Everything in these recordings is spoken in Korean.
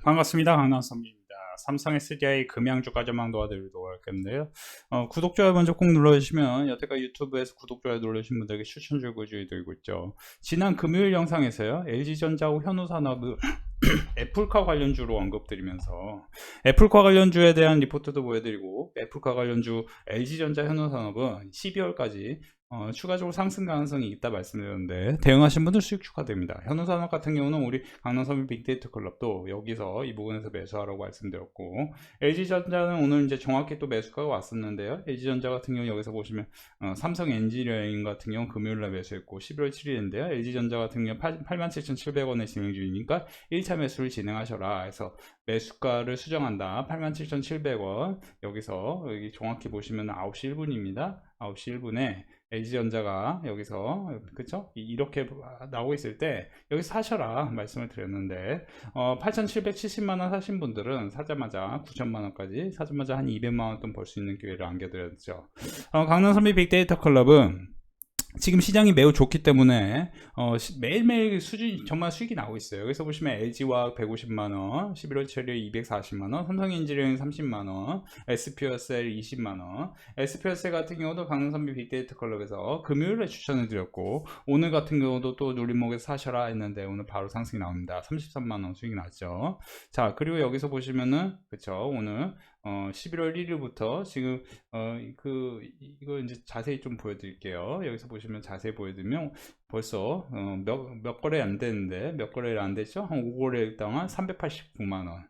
반갑습니다. 강남선입니다. 삼성 SDI 금양주가 전망 도와드리도록 할 건데요. 구독, 좋아요 먼저 꼭 눌러주시면 여태까지 유튜브에서 구독, 좋아요 눌러주신 분들에게 추천 줄구주의드리고 있죠. 지난 금요일 영상에서요. LG전자하고 현우산업을 애플카 관련주로 언급드리면서 애플카 관련주에 대한 리포트도 보여드리고 애플카 관련주 LG전자 현우산업은 12월까지 추가적으로 상승 가능성이 있다 말씀드렸는데 대응하신 분들 수익 축하드립니다. 현우산업 같은 경우는 우리 강남서민 빅데이터 클럽도 여기서 이 부분에서 매수하라고 말씀드렸고 LG전자는 오늘 이제 정확히 또 매수가가 왔었는데요. LG전자 같은 경우 여기서 보시면 삼성 엔지니어링 같은 경우 금요일날 매수했고 11월 7일인데요. LG전자 같은 경우 87,700원에 진행 중이니까 1차 매수를 진행하셔라 해서 매수가를 수정한다. 87,700원 여기 정확히 보시면 9시 1분입니다. 9시 1분에 LG전자가 여기서 그쵸? 이렇게 나오고 있을 때 여기서 사셔라 말씀을 드렸는데 8,770만원 사신 분들은 사자마자 9천만원까지 사자마자 한 200만원 돈 벌 수 있는 기회를 안겨드렸죠. 강남선비 빅데이터 클럽은 지금 시장이 매우 좋기 때문에 매일매일 수준이 정말 수익이 나오고 있어요. 여기서 보시면 LG화학 150만원, 11월 7일 240만원, 삼성엔지니어링 30만원, SPSL 20만원. SPSL 같은 경우도 강남선비 빅데이터 클럽에서 금요일에 추천을 드렸고 오늘 같은 경우도 또 눌림목에서 사셔라 했는데 오늘 바로 상승이 나옵니다. 33만원 수익이 났죠. 자, 그리고 여기서 보시면은 그쵸, 오늘 11월 1일부터 지금 이거 이제 자세히 좀 보여드릴게요. 여기서 보시면 자세히 보여드리면 벌써 몇 거래 안 되는데 몇 거래를 안 됐죠? 한 5거래 동안 389만원.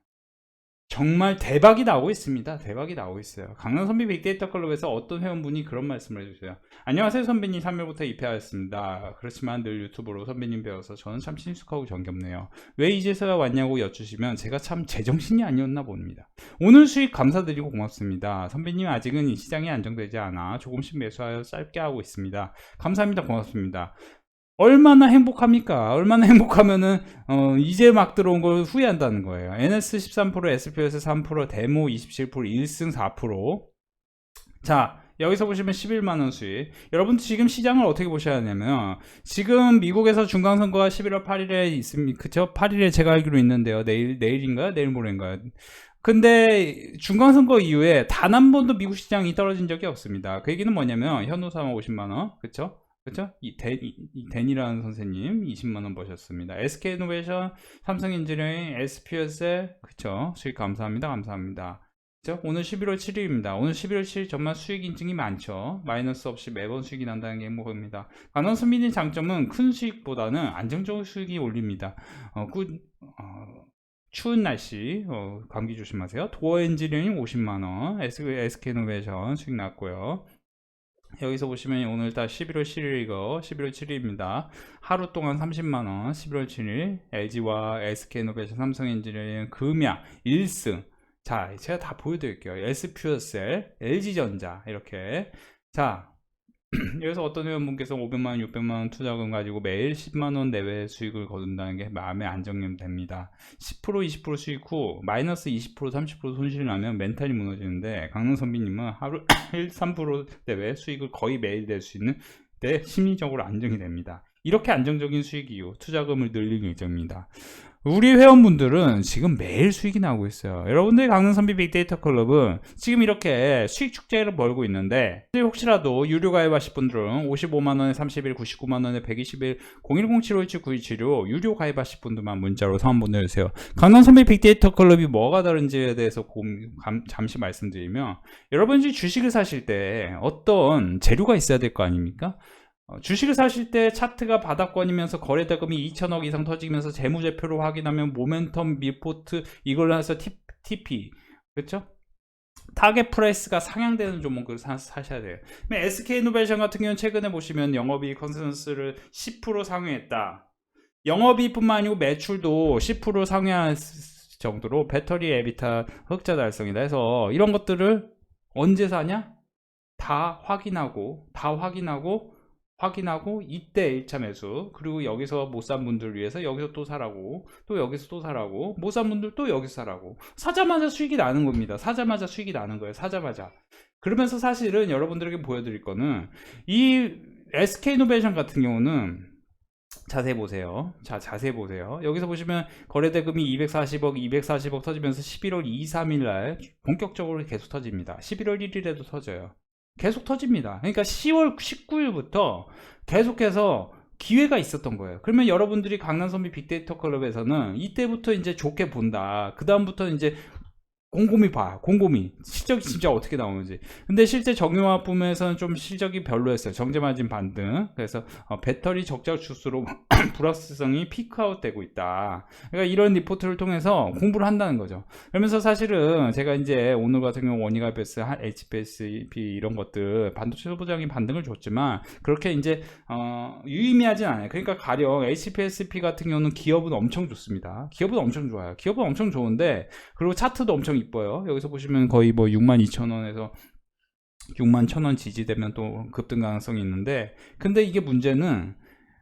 정말 대박이 나오고 있습니다. 대박이 나오고 있어요. 강남선비 빅데이터 클럽에서 어떤 회원분이 그런 말씀을 해주세요. 안녕하세요 선배님, 3일부터 입회하였습니다. 그렇지만 늘 유튜브로 선배님 배워서 저는 참 친숙하고 정겹네요. 왜 이제서야 왔냐고 여쭈시면 제가 참 제정신이 아니었나 봅니다. 오늘 수익 감사드리고 고맙습니다. 선배님 아직은 이 시장이 안정되지 않아 조금씩 매수하여 짧게 하고 있습니다. 감사합니다. 고맙습니다. 얼마나 행복합니까? 얼마나 행복하면은 이제 막 들어온 걸 후회한다는 거예요. NS 13%, SPS 3%, 데모 27%, 1승 4%. 자, 여기서 보시면 11만원 수익. 여러분 지금 시장을 어떻게 보셔야 하냐면 지금 미국에서 중간선거가 11월 8일에 있습니다. 그쵸? 8일에 제가 알기로 있는데요. 내일인가요? 내일 모레인가요? 근데 중간선거 이후에 단 한 번도 미국 시장이 떨어진 적이 없습니다. 그 얘기는 뭐냐면 현우사만 50만원, 그쵸? 그쵸? 이 댄이라는 선생님 20만원 버셨습니다. SK이노베이션, 삼성엔지니어링, SPSL, 그쵸? 수익 감사합니다. 감사합니다. 그쵸? 오늘 11월 7일입니다. 오늘 11월 7일 정말 수익 인증이 많죠. 마이너스 없이 매번 수익이 난다는 게 행복합니다. 강남선민의 장점은 큰 수익보다는 안정적인 수익이 올립니다. 추운 날씨 감기 조심하세요. 도어 엔지니어링 50만원, SK이노베이션 수익 났고요. 여기서 보시면 오늘따라 11월 7일 이거 11월 7일입니다. 하루 동안 30만원 11월 7일 LG와 SK이노베이션, 삼성엔지니어링, 금양 1승. 자, 제가 다 보여드릴게요. SPSL, LG전자 이렇게. 자, 여기서 어떤 회원분께서 500만원, 600만원 투자금 가지고 매일 10만원 내외 수익을 거둔다는 게 마음에 안정이 됩니다. 10%, 20% 수익 후 마이너스 20%, 30% 손실이 나면 멘탈이 무너지는데 강릉선비님은 하루 1, 3% 내외 수익을 거의 매일 낼 수 있는 때 심리적으로 안정이 됩니다. 이렇게 안정적인 수익 이후 투자금을 늘릴 예정입니다. 우리 회원분들은 지금 매일 수익이 나오고 있어요. 여러분들이 강릉선비 빅데이터 클럽은 지금 이렇게 수익 축제를 벌고 있는데 혹시라도 유료 가입하실 분들은 55만원에 30일, 99만원에 120일, 010-7517-9276 유료 가입하실 분들만 문자로 사원 보내주세요. 강남선비 빅데이터 클럽이 뭐가 다른지에 대해서 잠시 말씀드리면 여러분들이 주식을 사실 때 어떤 재료가 있어야 될 거 아닙니까? 주식을 사실 때 차트가 바닥권이면서 거래대금이 2천억 이상 터지면서 재무제표로 확인하면 모멘텀 리포트 이걸로 해서 TP 그렇죠? 타겟 프라이스가 상향되는 종목을 사셔야 돼요. SK이노베이션 같은 경우는 최근에 보시면 영업이익 컨센서스를 10% 상회했다. 영업이익뿐만 아니고 매출도 10% 상회할 정도로 배터리 에비타 흑자 달성이다 해서 이런 것들을 언제 사냐? 다 확인하고 이때 1차 매수, 그리고 여기서 못 산 분들 위해서 여기서 또 사라고, 또 여기서 또 사라고, 못 산 분들 또 여기서 사라고, 사자마자 수익이 나는 겁니다. 사자마자 수익이 나는 거예요. 사자마자. 그러면서 사실은 여러분들에게 보여드릴 거는 이 SK이노베이션 같은 경우는 자세히 보세요. 자, 자세히 보세요. 여기서 보시면 거래대금이 240억 터지면서 11월 2, 3일 날 본격적으로 계속 터집니다. 11월 1일에도 터져요. 계속 터집니다. 그러니까 10월 19일부터 계속해서 기회가 있었던 거예요. 그러면 여러분들이 강남선비 빅데이터 클럽에서는 이때부터 이제 좋게 본다. 그 다음부터 이제 곰곰이 봐. 곰곰이 실적이 진짜 어떻게 나오는지. 근데 실제 정유화 부문에서는 좀 실적이 별로였어요. 정제마진 반등. 그래서 배터리 적자 주수로 불확실성이 피크아웃 되고 있다. 그러니까 이런 리포트를 통해서 공부를 한다는 거죠. 그러면서 사실은 제가 이제 오늘 같은 경우 원이가베스, HPSP 이런 것들 반도체 소부장이 반등을 줬지만 그렇게 이제 유의미하진 않아요. 그러니까 가령 HPSP 같은 경우는 기업은 엄청 좋습니다. 기업은 엄청 좋아요. 기업은 엄청 좋은데 그리고 차트도 엄청 이뻐요. 여기서 보시면 거의 뭐 62,000원에서 61,000원 지지되면 또 급등 가능성이 있는데, 근데 이게 문제는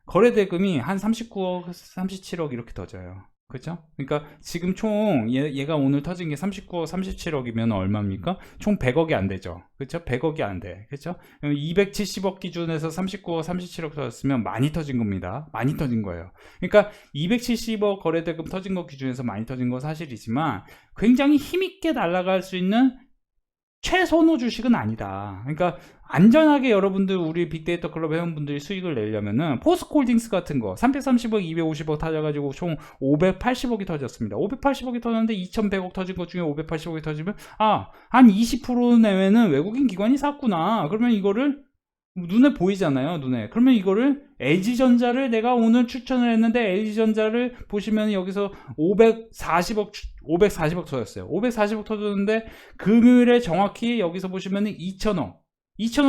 거래대금이 한 39억, 37억 이렇게 터져요. 그렇죠? 그러니까 지금 총 얘가 오늘 터진 게 39억, 37억이면 얼마입니까? 총 100억이 안 되죠. 그렇죠? 100억이 안 돼. 그렇죠? 270억 기준에서 39억, 37억 터졌으면 많이 터진 겁니다. 많이 터진 거예요. 그러니까 270억 거래대금 터진 거 기준에서 많이 터진 건 사실이지만 굉장히 힘있게 날아갈 수 있는 최선호 주식은 아니다. 그러니까 안전하게 여러분들 우리 빅데이터 클럽 회원분들이 수익을 내려면은 포스코홀딩스 같은 거 330억 250억 터져가지고 총 580억이 터졌습니다. 580억이 터졌는데 2100억 터진 것 중에 580억이 터지면 한 20% 내외는 외국인 기관이 샀구나. 그러면 이거를 눈에 보이잖아요. 눈에. 그러면 이거를 LG전자를 내가 오늘 추천을 했는데 LG전자를 보시면 여기서 540억 터졌어요. 540억 터졌는데 금요일에 정확히 여기서 보시면 2천억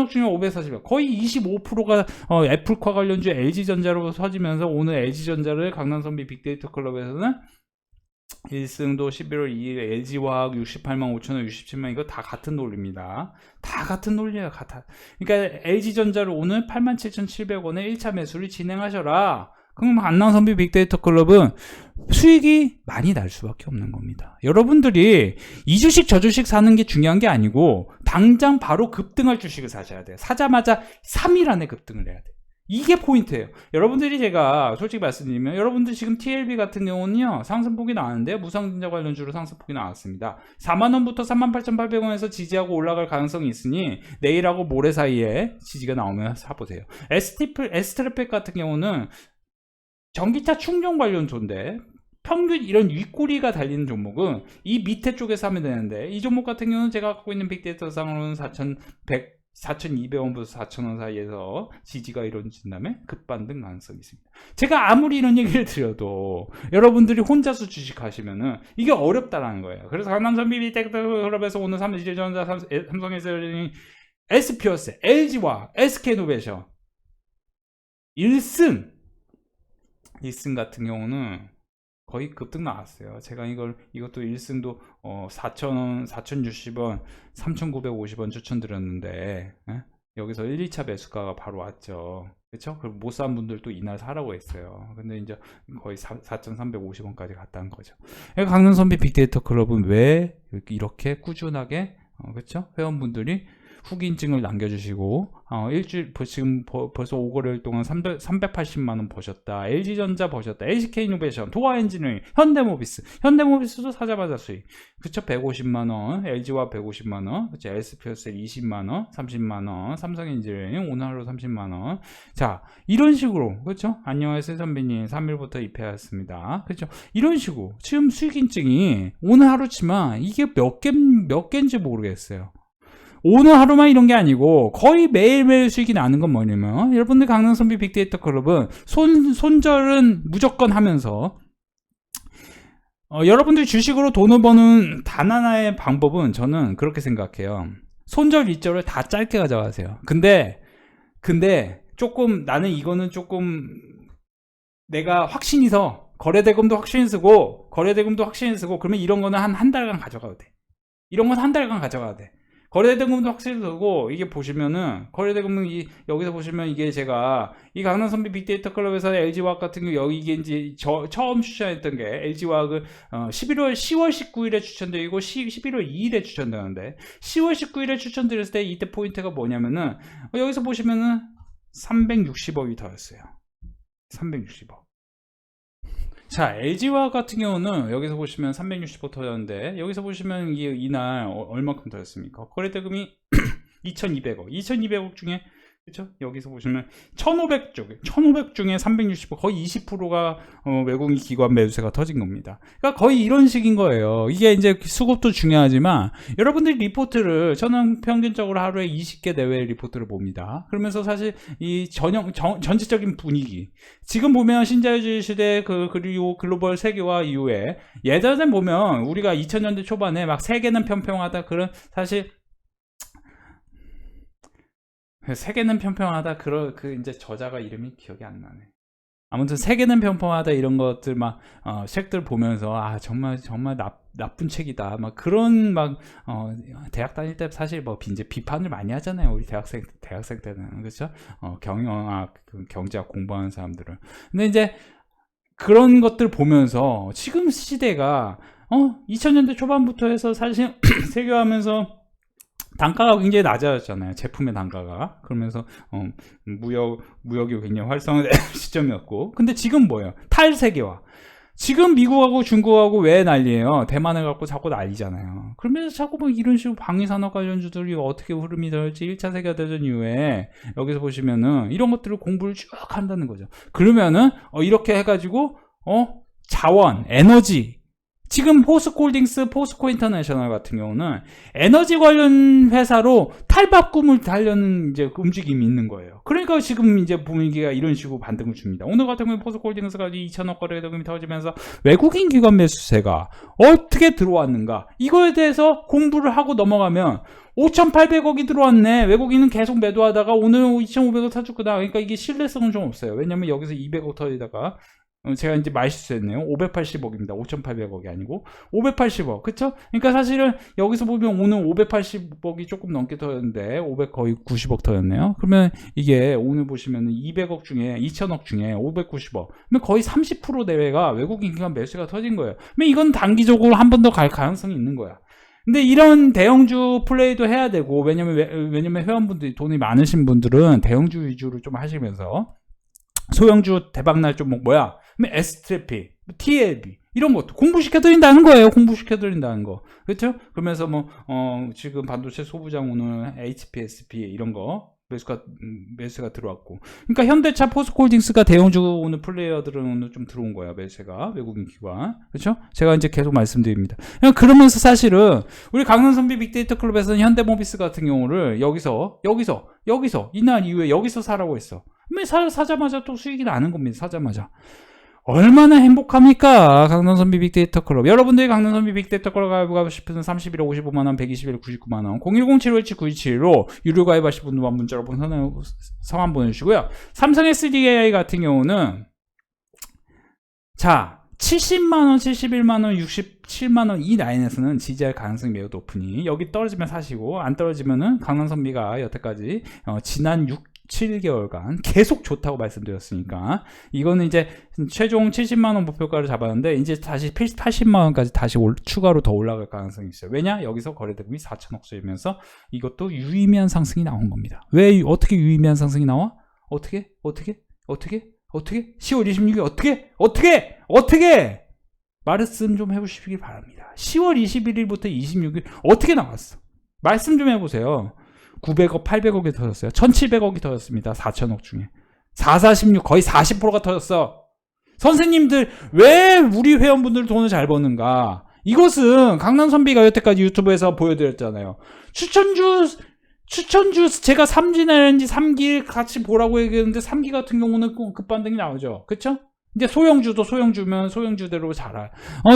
중에 540억, 거의 25%가 애플과 관련주 LG전자로 터지면서 오늘 LG전자를 강남선비 빅데이터 클럽에서는 1승도 11월 2일 LG화학 68만 5천원 67만, 이거 다 같은 논리입니다. 다 같은 논리예요. 그러니까 LG전자를 오늘 87,700원에 1차 매수를 진행하셔라. 그럼 강남선비 빅데이터 클럽은 수익이 많이 날 수밖에 없는 겁니다. 여러분들이 이 주식 저 주식 사는 게 중요한 게 아니고 당장 바로 급등할 주식을 사셔야 돼요. 사자마자 3일 안에 급등을 해야 돼요. 이게 포인트예요. 여러분들이, 제가 솔직히 말씀드리면 여러분들 지금 TLB 같은 경우는요 상승폭이 나왔는데요, 무상증자 관련주로 상승폭이 나왔습니다. 4만원부터 38,800원에서 지지하고 올라갈 가능성이 있으니 내일하고 모레 사이에 지지가 나오면 사보세요. S트래픽 같은 경우는 전기차 충전 관련주인데 평균 이런 윗꼬리가 달리는 종목은 이 밑에 쪽에서 하면 되는데, 이 종목 같은 경우는 제가 갖고 있는 빅데이터 상으로는 4,200원부터 4,000원 사이에서 지지가 이루어진다면 급반등 가능성이 있습니다. 제가 아무리 이런 얘기를 드려도 여러분들이 혼자서 주식하시면은 이게 어렵다라는 거예요. 그래서 강남선비 빅데이터 클럽에서 오늘 삼성전자, 삼성에서는 SPOS, LG와 SK이노베이션 1승 같은 경우는 거의 급등 나왔어요. 제가 이것도 1승도 4,000원, 4,060원, 3,950원 추천드렸는데 여기서 1, 2차 매수가가 바로 왔죠. 그렇죠? 그리고 못 산 분들도 이날 사라고 했어요. 근데 이제 거의 4,350원까지 갔다는 거죠. 강남선비 빅데이터 클럽은 왜 이렇게 꾸준하게 그렇죠? 회원분들이 후기인증을 남겨주시고 일주일 지금 벌써 5거래일 동안 380만원 버셨다, LG전자 버셨다, LCK이노베이션, 도화엔지니어링, 현대모비스도 사자마자 수익, 그쵸? 150만원, LG와 150만원, 그쵸? SPSL 20만원, 30만원, 삼성엔지니어링 오늘 하루 30만원. 자, 이런 식으로, 그쵸? 안녕하세요 선배님, 3일부터 입회하였습니다. 그쵸? 이런 식으로 지금 수익인증이 오늘 하루치만 이게 몇 개인지 모르겠어요. 오늘 하루만 이런 게 아니고 거의 매일매일 수익이 나는 건 뭐냐면, 여러분들 강남선비 빅데이터 클럽은 손절은 무조건 하면서 여러분들이 주식으로 돈을 버는 단 하나의 방법은 저는 그렇게 생각해요. 손절 일절을 다 짧게 가져가세요. 근데 조금 나는 이거는 조금 내가 확신이 서 거래대금도 확신이 쓰고 그러면 이런 거는 한 달간 가져가도 돼. 이런 건 한 달간 가져가도 돼. 거래대금도 확실히 되고, 이게 보시면은 거래대금은 여기서 보시면 이게 제가 이 강남선비 빅데이터 클럽에서 LG화학 같은 경우 여기 이게 이제 처음 추천했던 게 LG화학은 10월 19일에 추천드리고 11월 2일에 추천드렸는데, 10월 19일에 추천드렸을 때 이때 포인트가 뭐냐면은 여기서 보시면은 360억이 더였어요. 360억. 자, LG화학 같은 경우는 여기서 보시면 360억 터졌는데, 여기서 보시면 이날 얼마큼 터졌습니까? 거래대금이 2200억. 2200억 중에, 그쵸? 여기서 보시면 1500 중에 360억, 거의 20%가 외국인 기관 매수세가 터진 겁니다. 그러니까 거의 이런 식인 거예요. 이게 이제 수급도 중요하지만, 여러분들이 리포트를, 저는 평균적으로 하루에 20개 내외의 리포트를 봅니다. 그러면서 사실 이 전체적인 분위기, 지금 보면 신자유주의 시대 그리고 글로벌 세계화 이후에, 예전에 보면 우리가 2000년대 초반에 막 세계는 평평하다, 그런 사실 세계는 평평하다, 이제 저자가 이름이 기억이 안 나네. 아무튼 세계는 평평하다 이런 것들 막 책들 보면서 정말 나쁜 책이다 막 그런 대학 다닐 때 사실 뭐 이제 비판을 많이 하잖아요, 우리 대학생 때는. 그렇죠? 경영학, 경제학 공부하는 사람들은. 근데 이제 그런 것들 보면서 지금 시대가 2000년대 초반부터 해서 사실 세계화하면서 단가가 굉장히 낮아졌잖아요, 제품의 단가가. 그러면서 무역이 굉장히 활성화된 시점이었고, 근데 지금 뭐예요? 탈세계화. 지금 미국하고 중국하고 왜 난리예요? 대만을 갖고 자꾸 난리잖아요. 그러면서 자꾸 뭐 이런 식으로 방위산업 관련주들이 어떻게 흐름이 될지 1차 세계대전 이후에 여기서 보시면은 이런 것들을 공부를 쭉 한다는 거죠. 그러면은 이렇게 해가지고 자원, 에너지, 지금 포스코홀딩스, 포스코 인터내셔널 같은 경우는 에너지 관련 회사로 탈바꿈을 하려는 이제 움직임이 있는 거예요. 그러니까 지금 이제 분위기가 이런 식으로 반등을 줍니다. 오늘 같은 경우에 포스코홀딩스가 2천억 거래대금이 터지면서 외국인 기관 매수세가 어떻게 들어왔는가, 이거에 대해서 공부를 하고 넘어가면 5,800억이 들어왔네. 외국인은 계속 매도하다가 오늘은 2,500억 터졌구나. 그러니까 이게 신뢰성은 좀 없어요. 왜냐면 여기서 200억 터지다가 제가 이제 말실수했네요. 580억입니다. 5,800억이 아니고 580억. 그쵸? 그러니까 사실은 여기서 보면 오늘 580억이 조금 넘게 터졌는데 거의 90억 터졌네요. 그러면 이게 오늘 보시면 200억 중에 2,000억 중에 590억. 그러면 거의 30% 내외가 외국인 기관 매수가 터진 거예요. 그러면 이건 단기적으로 한 번 더 갈 가능성이 있는 거야. 근데 이런 대형주 플레이도 해야 되고, 왜냐면 회원분들이 돈이 많으신 분들은 대형주 위주로 좀 하시면서 소형주 대박날 좀 뭐야? STP, TLB 이런 것도 공부시켜드린다는 거예요. 공부시켜드린다는 거. 그렇죠? 그러면서 지금 반도체 소부장 오늘 HPSP 이런 거 매수가 들어왔고. 그러니까 현대차, 포스코홀딩스가 대형주 오늘 플레이어들은 오늘 좀 들어온 거야. 매수가 외국인 기관. 그렇죠? 제가 이제 계속 말씀드립니다. 그러면서 사실은 우리 강릉선비 빅데이터 클럽에서는 현대모비스 같은 경우를 여기서 이날 이후에 여기서 사라고 했어. 사자마자 또 수익이 나는 겁니다. 사자마자. 얼마나 행복합니까? 강남선비 빅데이터 클럽. 여러분들이 강남선비 빅데이터 클럽 가입하고 싶으면 31억 55만원, 121억 99만원, 010-7517-927로 유료 가입하실 분들만 문자로 성함 보내주시고요. 삼성 SDI 같은 경우는, 자, 70만원, 71만원, 67만원 이 라인에서는 지지할 가능성이 매우 높으니 여기 떨어지면 사시고, 안 떨어지면은 강남선비가 여태까지 지난 7개월간 계속 좋다고 말씀드렸으니까 이거는 이제 최종 70만원 목표가를 잡았는데 이제 다시 80만원까지 다시 추가로 더 올라갈 가능성이 있어요. 왜냐? 여기서 거래대금이 4천억 쓰이면서 이것도 유의미한 상승이 나온 겁니다. 왜 어떻게 유의미한 상승이 나와? 어떻게? 10월 26일 어떻게? 말씀 좀 해보시기 바랍니다. 10월 21일부터 26일 어떻게 나왔어? 말씀 좀 해보세요. 900억, 800억이 터졌어요. 1700억이 터졌습니다. 4천억 중에. 446 거의 40%가 터졌어. 선생님들 왜 우리 회원분들 돈을 잘 버는가? 이것은 강남선비가 여태까지 유튜브에서 보여드렸잖아요. 추천주 제가 3기 내는지 3기 같이 보라고 얘기했는데 3기 같은 경우는 급반등이 나오죠. 그쵸? 이제 소형주도 소형주면 소형주대로 잘할.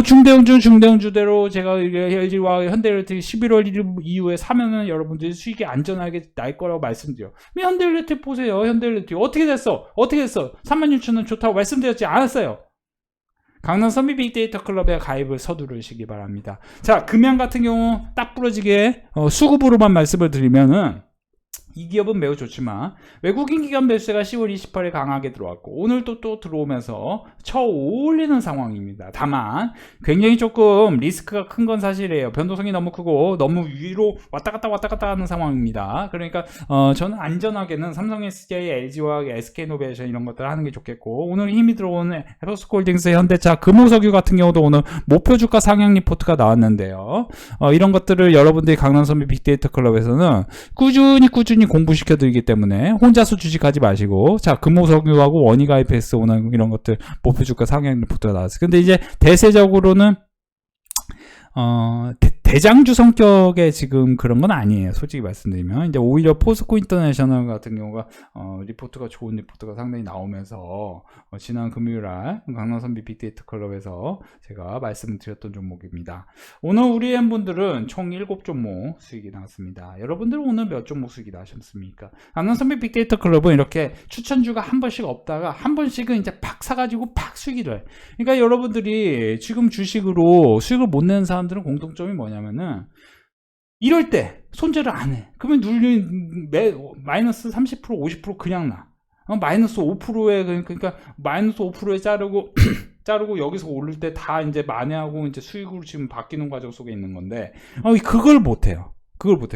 중대형주대로 제가 LG와 현대일렉트릭 11월 1일 이후에 사면은 여러분들이 수익이 안전하게 날 거라고 말씀드려요. 현대일렉트릭 보세요. 현대일렉트릭 어떻게 됐어? 36,000원 좋다고 말씀드렸지 않았어요. 강남선비 빅데이터 클럽에 가입을 서두르시기 바랍니다. 자, 금양 같은 경우 딱 부러지게 수급으로만 말씀을 드리면은 이 기업은 매우 좋지만 외국인 기관 매수세가 10월 28일 강하게 들어왔고 오늘도 또 들어오면서 쳐올리는 상황입니다. 다만 굉장히 조금 리스크가 큰 건 사실이에요. 변동성이 너무 크고 너무 위로 왔다 갔다 하는 상황입니다. 그러니까 저는 안전하게는 삼성 SDI, LG화학, SK이노베이션 이런 것들 하는 게 좋겠고, 오늘 힘이 들어오는 에버스콜딩스, 현대차, 금호석유 같은 경우도 오늘 목표 주가 상향 리포트가 나왔는데요. 이런 것들을 여러분들이 강남선비 빅데이터 클럽에서는 꾸준히 공부시켜 드리기 때문에 혼자서 주식하지 마시고, 자, 금호석유하고 원희가입해서 오늘 이런 것들 목표 주가 상향 리포트가 나왔어요. 근데 이제 대세적으로는 대장주 성격의 지금 그런 건 아니에요. 솔직히 말씀드리면 이제 오히려 포스코 인터내셔널 같은 경우가 리포트가 좋은 리포트가 상당히 나오면서 지난 금요일날 강남선비 빅데이터 클럽에서 제가 말씀드렸던 종목입니다. 오늘 우리 엠분들은 총 7종목 수익이 나왔습니다. 여러분들은 오늘 몇 종목 수익이 나셨습니까? 강남선비 빅데이터 클럽은 이렇게 추천주가 한 번씩 없다가 한 번씩은 이제 팍 사가지고 팍 수익이 돼요. 그러니까 여러분들이 지금 주식으로 수익을 못 내는 사람들은 공통점이 뭐냐면은 이럴 때 손절을 안 해. 그러면 마이너스 30% 50% 그냥 나. 마이너스 5%에 그러니까 마이너스 5%에 자르고 여기서 오를 때 다 이제 만회하고 이제 수익으로 지금 바뀌는 과정 속에 있는 건데 그걸 못 해요.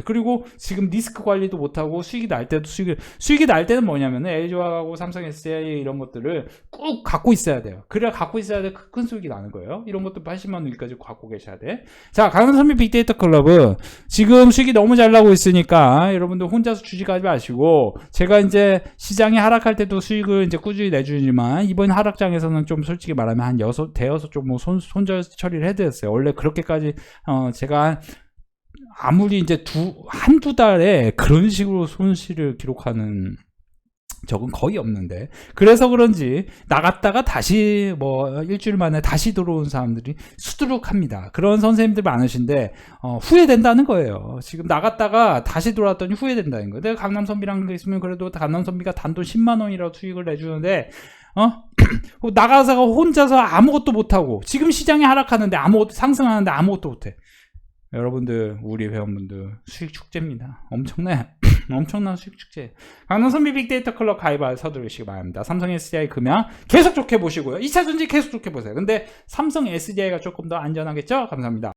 그리고 지금 리스크 관리도 못하고 수익이 날 때도 수익이 날 때는 뭐냐면은 LG화학하고 삼성 SDI 이런 것들을 꾹 갖고 있어야 돼요. 그래야 갖고 있어야 돼 큰 수익이 나는 거예요. 이런 것도 80만 원까지 갖고 계셔야 돼. 자, 강남선비 빅데이터 클럽은 지금 수익이 너무 잘 나고 있으니까 여러분들 혼자서 주식하지 마시고, 제가 이제 시장이 하락할 때도 수익을 이제 꾸준히 내주지만 이번 하락장에서는 좀 솔직히 말하면 한 대여섯 종목 손절 처리를 해드렸어요. 원래 그렇게까지 제가 아무리 이제 한두 달에 그런 식으로 손실을 기록하는 적은 거의 없는데, 그래서 그런지 나갔다가 다시 일주일 만에 다시 들어온 사람들이 수두룩합니다. 그런 선생님들 많으신데 후회된다는 거예요. 지금 나갔다가 다시 들어왔더니 후회된다는 거예요. 내가 강남선비랑 있으면 그래도 강남선비가 단돈 10만 원이라도 수익을 내주는데 나가서 혼자서 아무것도 못하고, 지금 시장이 하락하는데 상승하는데 아무것도 못해. 여러분들, 우리 회원분들 수익 축제입니다. 엄청난 수익 축제. 강남선비 빅데이터 클럽 가입할 서두르시기 바랍니다. 삼성 SDI 금양 계속 좋게 보시고요. 2차전지 계속 좋게 보세요. 근데 삼성 SDI가 조금 더 안전하겠죠? 감사합니다.